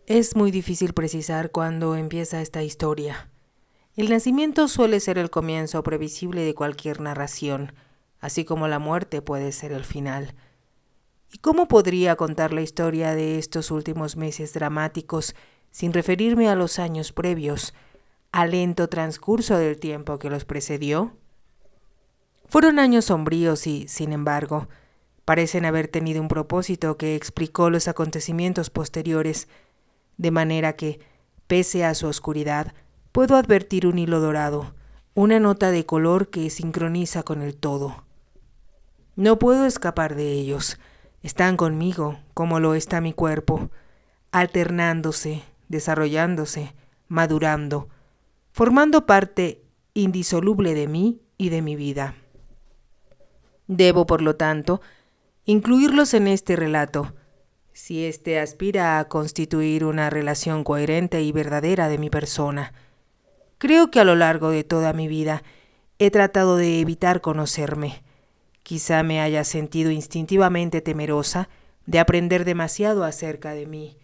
Es muy difícil precisar cuándo empieza esta historia. El nacimiento suele ser el comienzo previsible de cualquier narración, así como la muerte puede ser el final. ¿Y cómo podría contar la historia de estos últimos meses dramáticos sin referirme a los años previos, al lento transcurso del tiempo que los precedió? Fueron años sombríos y, sin embargo, parecen haber tenido un propósito que explicó los acontecimientos posteriores, de manera que, pese a su oscuridad, puedo advertir un hilo dorado, una nota de color que sincroniza con el todo. No puedo escapar de ellos. Están conmigo, como lo está mi cuerpo, alternándose, desarrollándose, madurando, formando parte indisoluble de mí y de mi vida. Debo, por lo tanto, incluirlos en este relato, si éste aspira a constituir una relación coherente y verdadera de mi persona. Creo que a lo largo de toda mi vida he tratado de evitar conocerme. Quizá me haya sentido instintivamente temerosa de aprender demasiado acerca de mí.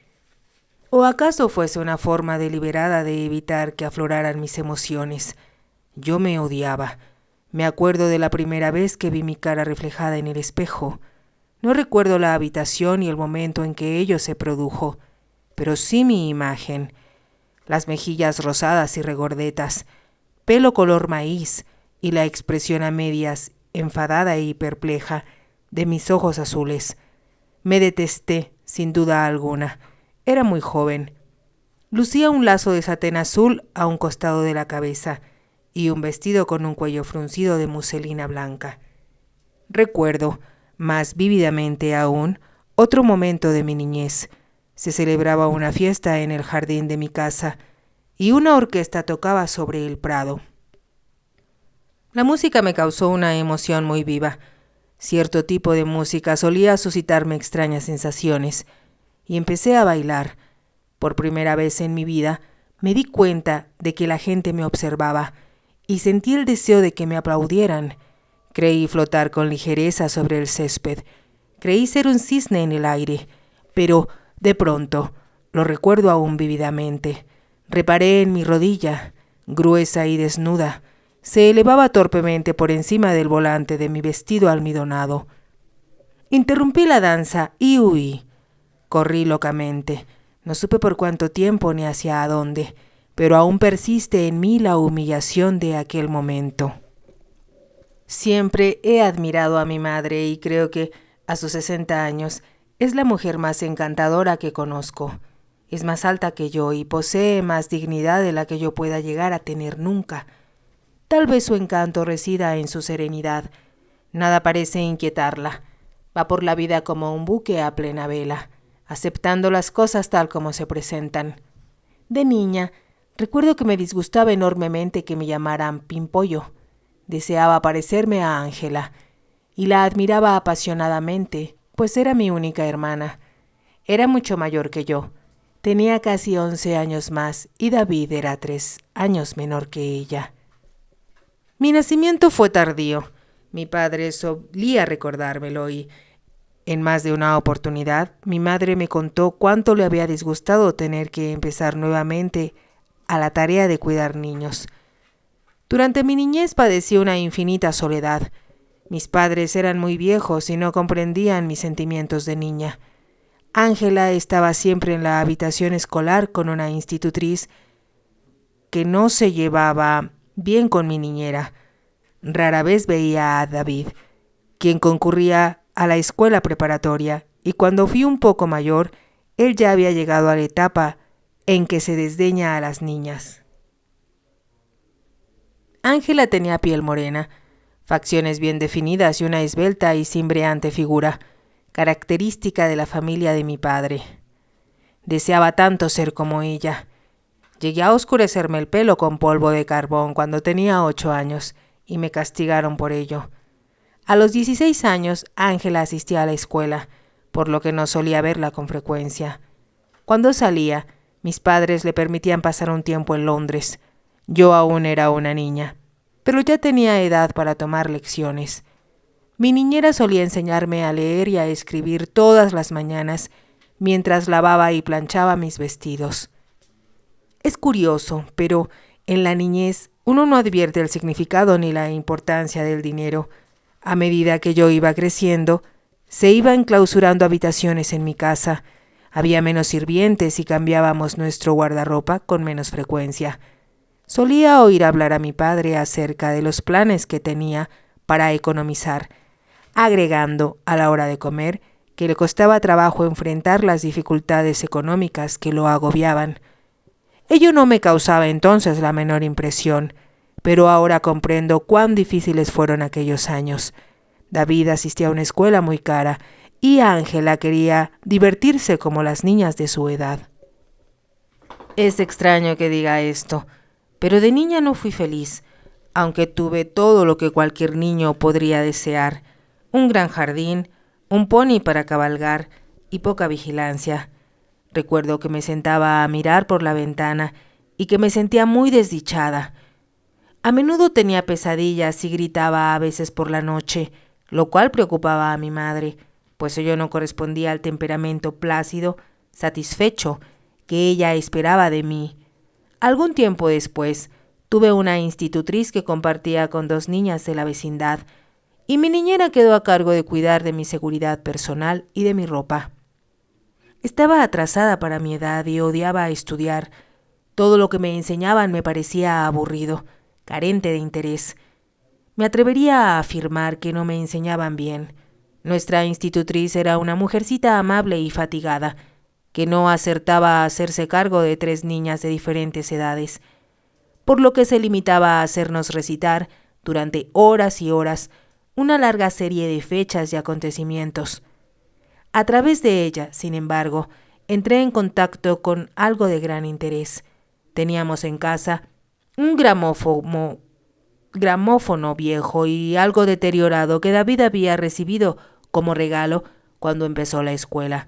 ¿O acaso fuese una forma deliberada de evitar que afloraran mis emociones? Yo me odiaba. Me acuerdo de la primera vez que vi mi cara reflejada en el espejo. No recuerdo la habitación y el momento en que ello se produjo, pero sí mi imagen. Las mejillas rosadas y regordetas, pelo color maíz y la expresión a medias, enfadada y perpleja, de mis ojos azules. Me detesté, sin duda alguna. Era muy joven. Lucía un lazo de satén azul a un costado de la cabeza y un vestido con un cuello fruncido de muselina blanca. Recuerdo, más vívidamente aún, otro momento de mi niñez. Se celebraba una fiesta en el jardín de mi casa y una orquesta tocaba sobre el prado. La música me causó una emoción muy viva. Cierto tipo de música solía suscitarme extrañas sensaciones y empecé a bailar. Por primera vez en mi vida me di cuenta de que la gente me observaba y sentí el deseo de que me aplaudieran. Creí flotar con ligereza sobre el césped. Creí ser un cisne en el aire, pero de pronto, lo recuerdo aún vívidamente, reparé en mi rodilla, gruesa y desnuda. Se elevaba torpemente por encima del volante de mi vestido almidonado. Interrumpí la danza y huí. Corrí locamente. No supe por cuánto tiempo ni hacia dónde, pero aún persiste en mí la humillación de aquel momento. Siempre he admirado a mi madre y creo que, a sus 60 años, es la mujer más encantadora que conozco. Es más alta que yo y posee más dignidad de la que yo pueda llegar a tener nunca. Tal vez su encanto resida en su serenidad. Nada parece inquietarla. Va por la vida como un buque a plena vela, aceptando las cosas tal como se presentan. De niña, recuerdo que me disgustaba enormemente que me llamaran Pimpollo. Deseaba parecerme a Ángela, y la admiraba apasionadamente, pues era mi única hermana. Era mucho mayor que yo. Tenía casi 11 años más, y David era 3 años menor que ella. Mi nacimiento fue tardío. Mi padre solía recordármelo y, en más de una oportunidad, mi madre me contó cuánto le había disgustado tener que empezar nuevamente a la tarea de cuidar niños. Durante mi niñez padecí una infinita soledad. Mis padres eran muy viejos y no comprendían mis sentimientos de niña. Ángela estaba siempre en la habitación escolar con una institutriz que no se llevaba bien con mi niñera. Rara vez veía a David, quien concurría a la escuela preparatoria, y cuando fui un poco mayor, él ya había llegado a la etapa en que se desdeña a las niñas. Ángela tenía piel morena, facciones bien definidas y una esbelta y cimbreante figura, característica de la familia de mi padre. Deseaba tanto ser como ella. Llegué a oscurecerme el pelo con polvo de carbón cuando tenía 8 años y me castigaron por ello. A los 16 años, Ángela asistía a la escuela, por lo que no solía verla con frecuencia. Cuando salía, mis padres le permitían pasar un tiempo en Londres. Yo aún era una niña, pero ya tenía edad para tomar lecciones. Mi niñera solía enseñarme a leer y a escribir todas las mañanas, mientras lavaba y planchaba mis vestidos. Es curioso, pero en la niñez uno no advierte el significado ni la importancia del dinero. A medida que yo iba creciendo, se iban clausurando habitaciones en mi casa, había menos sirvientes y cambiábamos nuestro guardarropa con menos frecuencia. Solía oír hablar a mi padre acerca de los planes que tenía para economizar, agregando a la hora de comer que le costaba trabajo enfrentar las dificultades económicas que lo agobiaban. Ello no me causaba entonces la menor impresión, pero ahora comprendo cuán difíciles fueron aquellos años. David asistía a una escuela muy cara y Ángela quería divertirse como las niñas de su edad. Es extraño que diga esto, pero de niña no fui feliz, aunque tuve todo lo que cualquier niño podría desear: un gran jardín, un pony para cabalgar y poca vigilancia. Recuerdo que me sentaba a mirar por la ventana y que me sentía muy desdichada. A menudo tenía pesadillas y gritaba a veces por la noche, lo cual preocupaba a mi madre, pues ello no correspondía al temperamento plácido, satisfecho, que ella esperaba de mí. Algún tiempo después, tuve una institutriz que compartía con 2 niñas de la vecindad, y mi niñera quedó a cargo de cuidar de mi seguridad personal y de mi ropa. Estaba atrasada para mi edad y odiaba estudiar. Todo lo que me enseñaban me parecía aburrido, carente de interés. Me atrevería a afirmar que no me enseñaban bien. Nuestra institutriz era una mujercita amable y fatigada, que no acertaba a hacerse cargo de 3 niñas de diferentes edades, por lo que se limitaba a hacernos recitar, durante horas y horas, una larga serie de fechas y acontecimientos. A través de ella, sin embargo, entré en contacto con algo de gran interés. Teníamos en casa un gramófono viejo y algo deteriorado que David había recibido como regalo cuando empezó la escuela.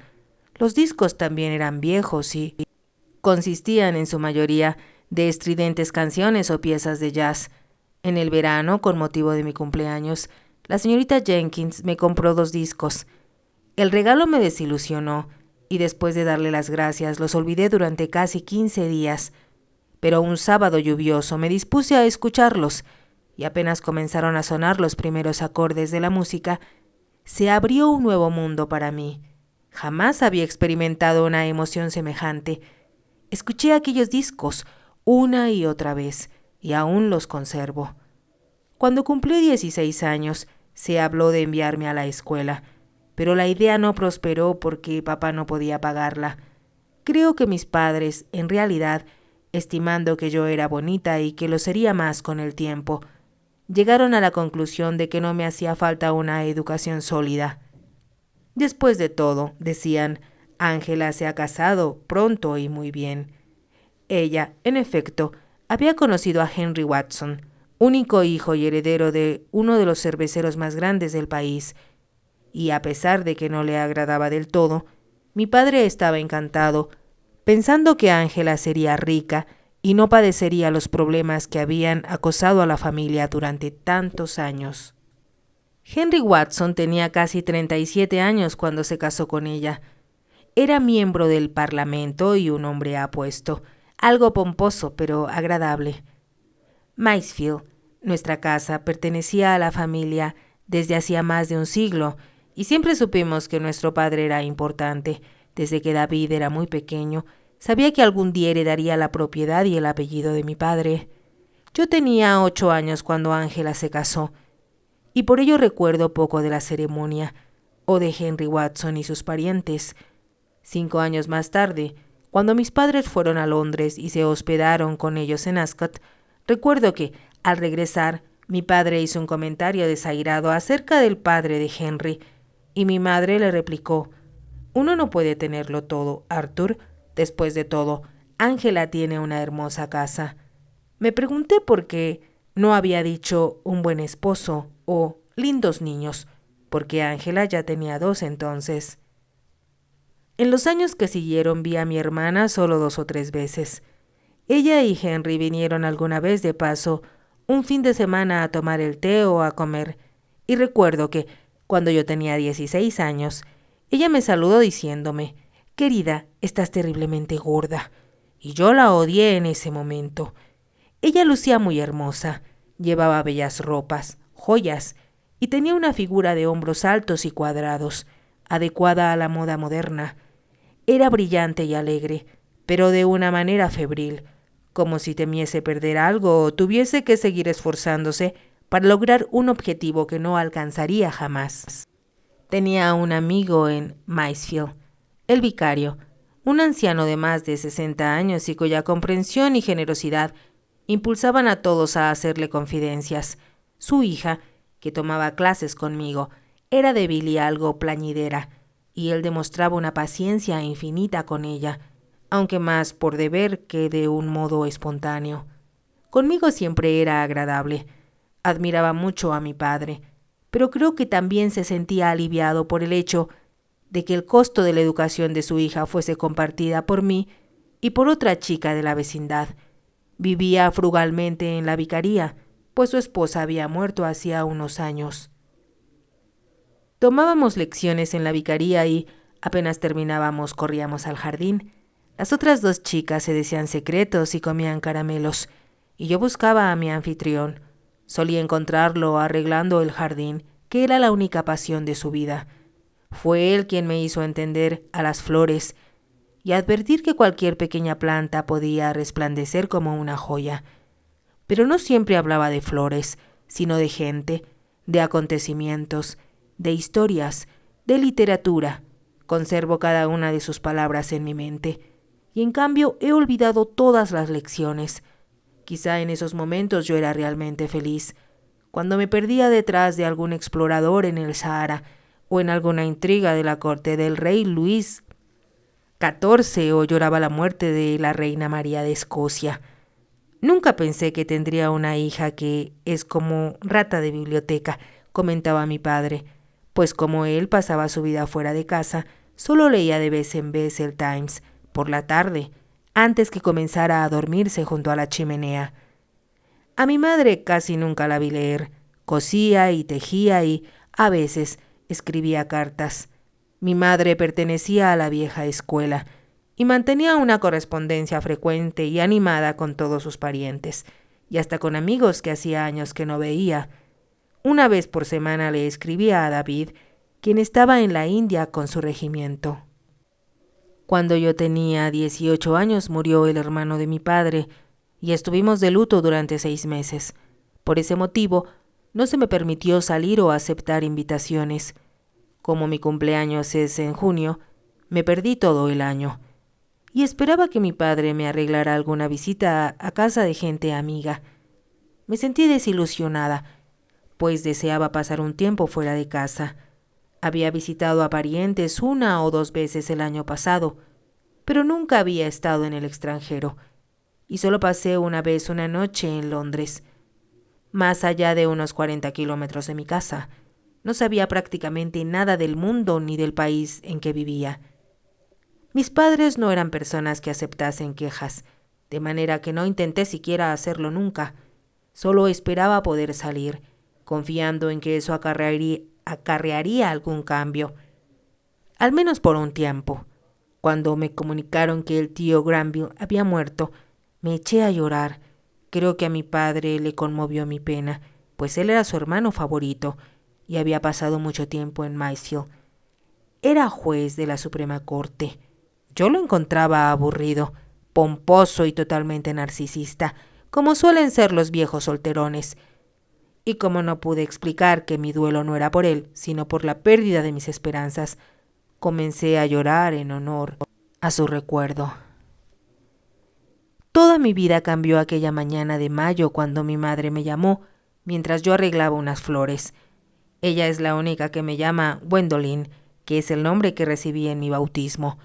Los discos también eran viejos y consistían en su mayoría de estridentes canciones o piezas de jazz. En el verano, con motivo de mi cumpleaños, la señorita Jenkins me compró 2 discos. El regalo me desilusionó y después de darle las gracias los olvidé durante casi 15 días. Pero un sábado lluvioso me dispuse a escucharlos y apenas comenzaron a sonar los primeros acordes de la música, se abrió un nuevo mundo para mí. Jamás había experimentado una emoción semejante. Escuché aquellos discos una y otra vez y aún los conservo. Cuando cumplí 16 años, se habló de enviarme a la escuela, pero la idea no prosperó porque papá no podía pagarla. Creo que mis padres, en realidad, estimando que yo era bonita y que lo sería más con el tiempo, llegaron a la conclusión de que no me hacía falta una educación sólida. Después de todo, decían, Ángela se ha casado pronto y muy bien. Ella, en efecto, había conocido a Henry Watson, único hijo y heredero de uno de los cerveceros más grandes del país, y a pesar de que no le agradaba del todo, mi padre estaba encantado, pensando que Ángela sería rica y no padecería los problemas que habían acosado a la familia durante tantos años. Henry Watson tenía casi 37 años cuando se casó con ella. Era miembro del Parlamento y un hombre apuesto, algo pomposo pero agradable. Maysfield, nuestra casa, pertenecía a la familia desde hacía más de un siglo, y siempre supimos que nuestro padre era importante. Desde que David era muy pequeño, sabía que algún día heredaría la propiedad y el apellido de mi padre. Yo tenía 8 años cuando Ángela se casó, y por ello recuerdo poco de la ceremonia, o de Henry Watson y sus parientes. 5 años más tarde, cuando mis padres fueron a Londres y se hospedaron con ellos en Ascot, recuerdo que, al regresar, mi padre hizo un comentario desairado acerca del padre de Henry, y mi madre le replicó: «Uno no puede tenerlo todo, Arthur. Después de todo, Ángela tiene una hermosa casa». Me pregunté por qué no había dicho un buen esposo o lindos niños, porque Ángela ya tenía 2 entonces. En los años que siguieron vi a mi hermana solo 2 o 3 veces. Ella y Henry vinieron alguna vez de paso, un fin de semana a tomar el té o a comer, y recuerdo que, cuando yo tenía 16 años, ella me saludó diciéndome: Querida, estás terriblemente gorda. Y yo la odié en ese momento. Ella lucía muy hermosa, llevaba bellas ropas, joyas, y tenía una figura de hombros altos y cuadrados, adecuada a la moda moderna. Era brillante y alegre, pero de una manera febril, como si temiese perder algo o tuviese que seguir esforzándose para lograr un objetivo que no alcanzaría jamás. Tenía un amigo en Maysfield, el vicario, un anciano de más de 60 años y cuya comprensión y generosidad impulsaban a todos a hacerle confidencias. Su hija, que tomaba clases conmigo, era débil y algo plañidera, y él demostraba una paciencia infinita con ella, aunque más por deber que de un modo espontáneo. Conmigo siempre era agradable. Admiraba mucho a mi padre, pero creo que también se sentía aliviado por el hecho de que el costo de la educación de su hija fuese compartida por mí y por otra chica de la vecindad. Vivía frugalmente en la vicaría, pues su esposa había muerto hacía unos años. Tomábamos lecciones en la vicaría y, apenas terminábamos, corríamos al jardín. Las otras dos chicas se decían secretos y comían caramelos, y yo buscaba a mi anfitrión. Solía encontrarlo arreglando el jardín, que era la única pasión de su vida. Fue él quien me hizo entender a las flores y advertir que cualquier pequeña planta podía resplandecer como una joya. Pero no siempre hablaba de flores, sino de gente, de acontecimientos, de historias, de literatura. Conservo cada una de sus palabras en mi mente, y en cambio he olvidado todas las lecciones. Quizá en esos momentos yo era realmente feliz, cuando me perdía detrás de algún explorador en el Sahara o en alguna intriga de la corte del rey Luis XIV o lloraba la muerte de la reina María de Escocia. Nunca pensé que tendría una hija que es como rata de biblioteca, comentaba mi padre, pues como él pasaba su vida fuera de casa, solo leía de vez en vez el Times, por la tarde, antes que comenzara a dormirse junto a la chimenea. A mi madre casi nunca la vi leer. Cosía y tejía y, a veces, escribía cartas. Mi madre pertenecía a la vieja escuela y mantenía una correspondencia frecuente y animada con todos sus parientes, y hasta con amigos que hacía años que no veía. Una vez por semana le escribía a David, quien estaba en la India con su regimiento. Cuando yo tenía 18 años murió el hermano de mi padre, y estuvimos de luto durante 6 meses. Por ese motivo, no se me permitió salir o aceptar invitaciones. Como mi cumpleaños es en junio, me perdí todo el año, y esperaba que mi padre me arreglara alguna visita a casa de gente amiga. Me sentí desilusionada, pues deseaba pasar un tiempo fuera de casa. Había visitado a parientes 1 o 2 veces el año pasado, pero nunca había estado en el extranjero, y solo pasé una vez una noche en Londres, más allá de unos 40 kilómetros de mi casa. No sabía prácticamente nada del mundo ni del país en que vivía. Mis padres no eran personas que aceptasen quejas, de manera que no intenté siquiera hacerlo nunca. Solo esperaba poder salir, confiando en que eso acarrearía algún cambio, al menos por un tiempo. Cuando me comunicaron que el tío Granville había muerto, me eché a llorar. Creo que a mi padre le conmovió mi pena, pues él era su hermano favorito y había pasado mucho tiempo en Maysfield. Era juez de la Suprema Corte. Yo lo encontraba aburrido, pomposo y totalmente narcisista, como suelen ser los viejos solterones. Y como no pude explicar que mi duelo no era por él, sino por la pérdida de mis esperanzas, comencé a llorar en honor a su recuerdo. Toda mi vida cambió aquella mañana de mayo cuando mi madre me llamó mientras yo arreglaba unas flores. Ella es la única que me llama Gwendolyn, que es el nombre que recibí en mi bautismo.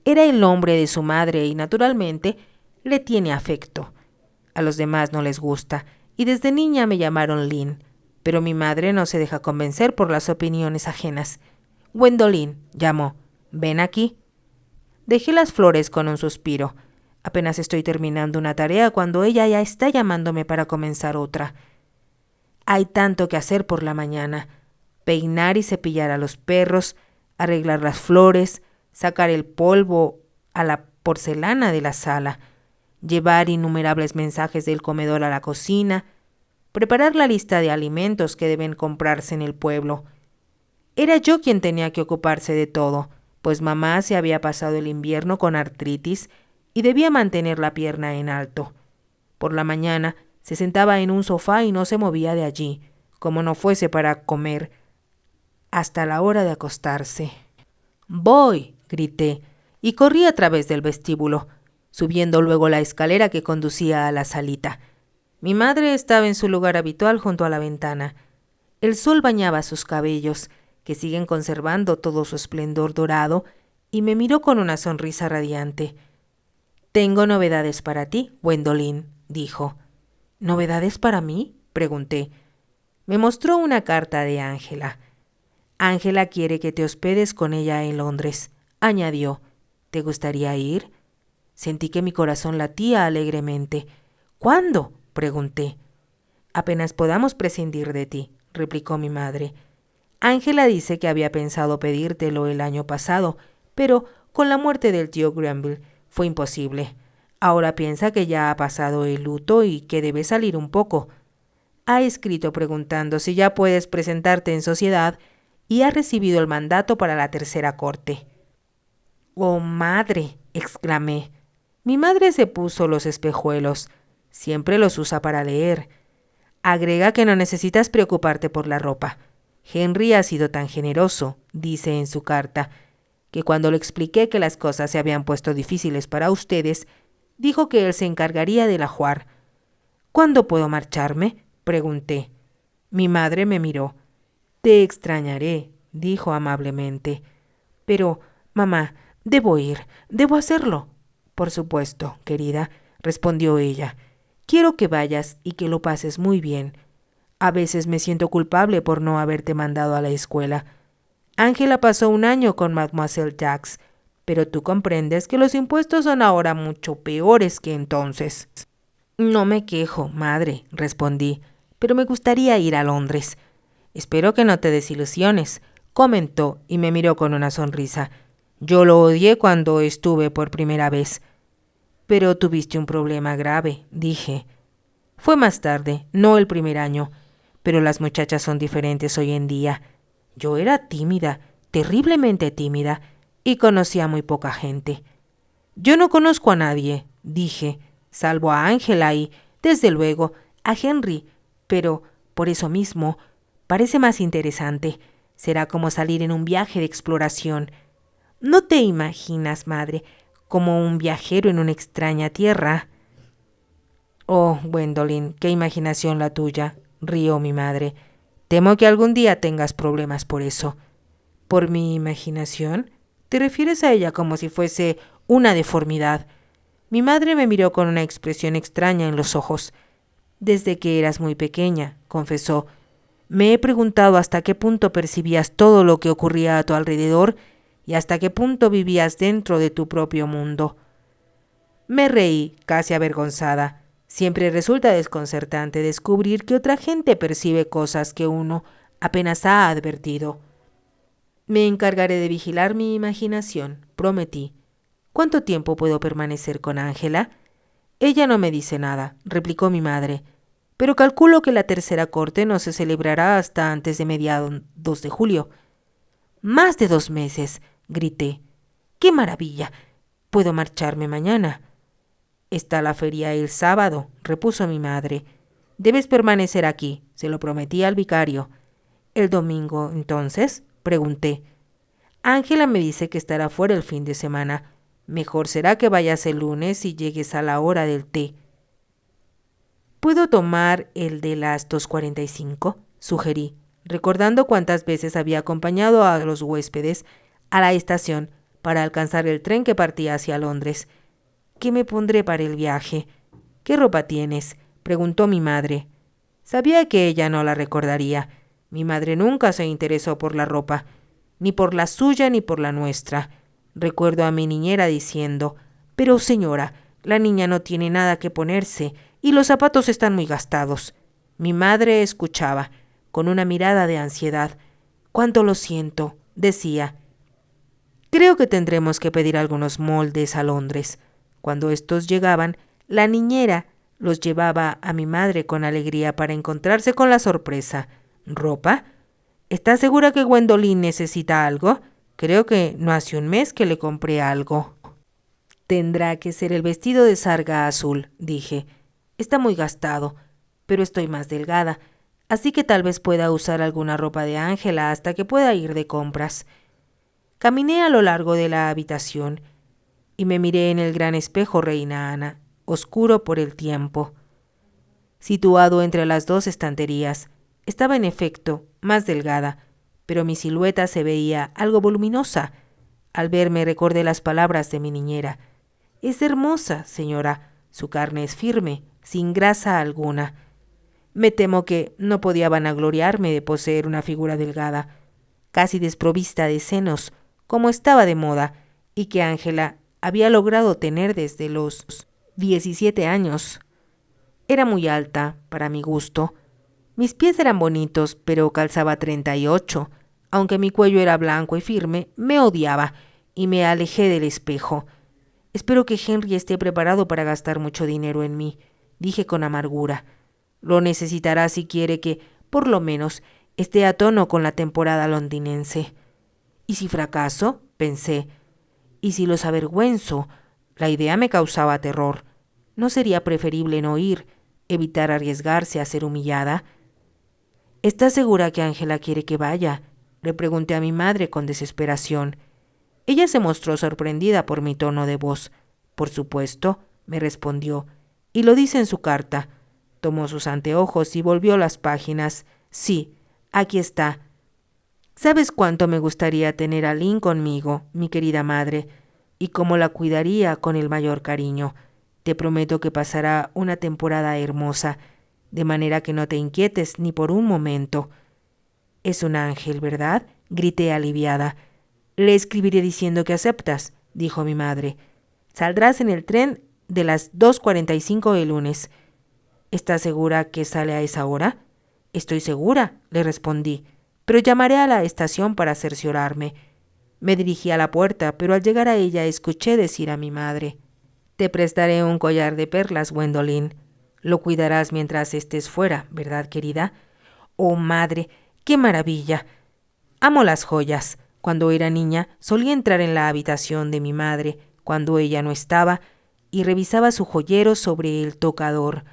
Era el nombre de su madre y, naturalmente, le tiene afecto. A los demás no les gusta, y desde niña me llamaron Lynn, pero mi madre no se deja convencer por las opiniones ajenas. Gwendolyn, llamó, ven aquí. Dejé las flores con un suspiro. Apenas estoy terminando una tarea cuando ella ya está llamándome para comenzar otra. Hay tanto que hacer por la mañana: peinar y cepillar a los perros, arreglar las flores, sacar el polvo a la porcelana de la sala, llevar innumerables mensajes del comedor a la cocina, preparar la lista de alimentos que deben comprarse en el pueblo. Era yo quien tenía que ocuparse de todo, pues mamá se había pasado el invierno con artritis y debía mantener la pierna en alto. Por la mañana se sentaba en un sofá y no se movía de allí, como no fuese para comer, hasta la hora de acostarse. «¡Voy!», grité, y corrí a través del vestíbulo, subiendo luego la escalera que conducía a la salita. Mi madre estaba en su lugar habitual junto a la ventana. El sol bañaba sus cabellos, que siguen conservando todo su esplendor dorado, y me miró con una sonrisa radiante. «Tengo novedades para ti, Gwendolyn», dijo. «¿Novedades para mí?», pregunté. Me mostró una carta de Ángela. «Ángela quiere que te hospedes con ella en Londres», añadió. «¿Te gustaría ir?». Sentí que mi corazón latía alegremente. «¿Cuándo?», pregunté. «Apenas podamos prescindir de ti», replicó mi madre. «Ángela dice que había pensado pedírtelo el año pasado, pero con la muerte del tío Granville fue imposible. Ahora piensa que ya ha pasado el luto y que debes salir un poco. Ha escrito preguntando si ya puedes presentarte en sociedad y ha recibido el mandato para la tercera corte». «¡Oh, madre!», exclamé. Mi madre se puso los espejuelos. Siempre los usa para leer. Agrega que no necesitas preocuparte por la ropa. Henry ha sido tan generoso, dice en su carta, que cuando le expliqué que las cosas se habían puesto difíciles para ustedes, dijo que él se encargaría del ajuar. «¿Cuándo puedo marcharme?», pregunté. Mi madre me miró. «Te extrañaré», dijo amablemente. «Pero, mamá, debo ir, debo hacerlo». «Por supuesto, querida», respondió ella. «Quiero que vayas y que lo pases muy bien. A veces me siento culpable por no haberte mandado a la escuela. Ángela pasó un año con Mademoiselle Tax, pero tú comprendes que los impuestos son ahora mucho peores que entonces». «No me quejo, madre», respondí, «pero me gustaría ir a Londres». «Espero que no te desilusiones», comentó y me miró con una sonrisa. «Yo lo odié cuando estuve por primera vez». «Pero tuviste un problema grave», dije. «Fue más tarde, no el primer año, pero las muchachas son diferentes hoy en día. Yo era tímida, terriblemente tímida, y conocía muy poca gente». «Yo no conozco a nadie», dije, «salvo a Ángela y, desde luego, a Henry, pero, por eso mismo, parece más interesante. Será como salir en un viaje de exploración. ¿No te imaginas, madre, como un viajero en una extraña tierra?» «Oh, Gwendolyn, qué imaginación la tuya», rió mi madre. «Temo que algún día tengas problemas por eso». «¿Por mi imaginación? ¿Te refieres a ella como si fuese una deformidad?». Mi madre me miró con una expresión extraña en los ojos. «Desde que eras muy pequeña», confesó, «me he preguntado hasta qué punto percibías todo lo que ocurría a tu alrededor y hasta qué punto vivías dentro de tu propio mundo». Me reí, casi avergonzada. Siempre resulta desconcertante descubrir que otra gente percibe cosas que uno apenas ha advertido. «Me encargaré de vigilar mi imaginación», prometí. «¿Cuánto tiempo puedo permanecer con Ángela?». «Ella no me dice nada», replicó mi madre, «pero calculo que la tercera corte no se celebrará hasta antes de mediados de julio». «Más de 2 meses», grité. «¡Qué maravilla! Puedo marcharme mañana». «Está la feria el sábado», repuso mi madre. «Debes permanecer aquí», se lo prometí al vicario. «¿El domingo, entonces?», pregunté. «Ángela me dice que estará fuera el fin de semana. Mejor será que vayas el lunes y llegues a la hora del té». «¿Puedo tomar el de las 2:45?», sugerí, recordando cuántas veces había acompañado a los huéspedes a la estación para alcanzar el tren que partía hacia Londres. «¿Qué me pondré para el viaje?». «¿Qué ropa tienes?», preguntó mi madre. Sabía que ella no la recordaría. Mi madre nunca se interesó por la ropa, ni por la suya ni por la nuestra. Recuerdo a mi niñera diciendo: «Pero señora, la niña no tiene nada que ponerse y los zapatos están muy gastados». Mi madre escuchaba, con una mirada de ansiedad. «Cuánto lo siento», decía. Creo que tendremos que pedir algunos moldes a Londres. Cuando estos llegaban, la niñera los llevaba a mi madre con alegría para encontrarse con la sorpresa. ¿Ropa? ¿Estás segura que Gwendolyn necesita algo? Creo que no hace un mes que le compré algo. Tendrá que ser el vestido de sarga azul, dije. Está muy gastado, pero estoy más delgada, así que tal vez pueda usar alguna ropa de Ángela hasta que pueda ir de compras. Caminé a lo largo de la habitación y me miré en el gran espejo Reina Ana, oscuro por el tiempo. Situado entre las dos estanterías, estaba en efecto más delgada, pero mi silueta se veía algo voluminosa. Al verme recordé las palabras de mi niñera. Es hermosa, señora. Su carne es firme, sin grasa alguna. Me temo que no podía vanagloriarme de poseer una figura delgada, casi desprovista de senos, como estaba de moda, y que Ángela había logrado tener desde los 17 años. Era muy alta, para mi gusto. Mis pies eran bonitos, pero calzaba 38. Aunque mi cuello era blanco y firme, me odiaba, y me alejé del espejo. Espero que Henry esté preparado para gastar mucho dinero en mí, dije con amargura. Lo necesitará si quiere que, por lo menos, esté a tono con la temporada londinense. ¿Y si fracaso? Pensé. ¿Y si los avergüenzo? La idea me causaba terror. ¿No sería preferible no ir, evitar arriesgarse a ser humillada? ¿Estás segura que Ángela quiere que vaya?, le pregunté a mi madre con desesperación. Ella se mostró sorprendida por mi tono de voz. Por supuesto, me respondió, y lo dice en su carta. Tomó sus anteojos y volvió las páginas. Sí, aquí está. ¿Sabes cuánto me gustaría tener a Lynn conmigo, mi querida madre? Y cómo la cuidaría con el mayor cariño. Te prometo que pasará una temporada hermosa, de manera que no te inquietes ni por un momento. Es un ángel, ¿verdad? Grité aliviada. Le escribiré diciendo que aceptas, dijo mi madre. Saldrás en el tren de las 2:45 el lunes. ¿Estás segura que sale a esa hora? Estoy segura, le respondí, pero llamaré a la estación para cerciorarme. Me dirigí a la puerta, pero al llegar a ella escuché decir a mi madre: Te prestaré un collar de perlas, Gwendolyn. Lo cuidarás mientras estés fuera, ¿verdad, querida? Oh, madre, ¡qué maravilla! Amo las joyas. Cuando era niña, solía entrar en la habitación de mi madre, cuando ella no estaba, y revisaba su joyero sobre el tocador.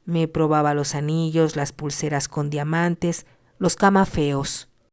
Me probaba los anillos, las pulseras con diamantes, los camafeos.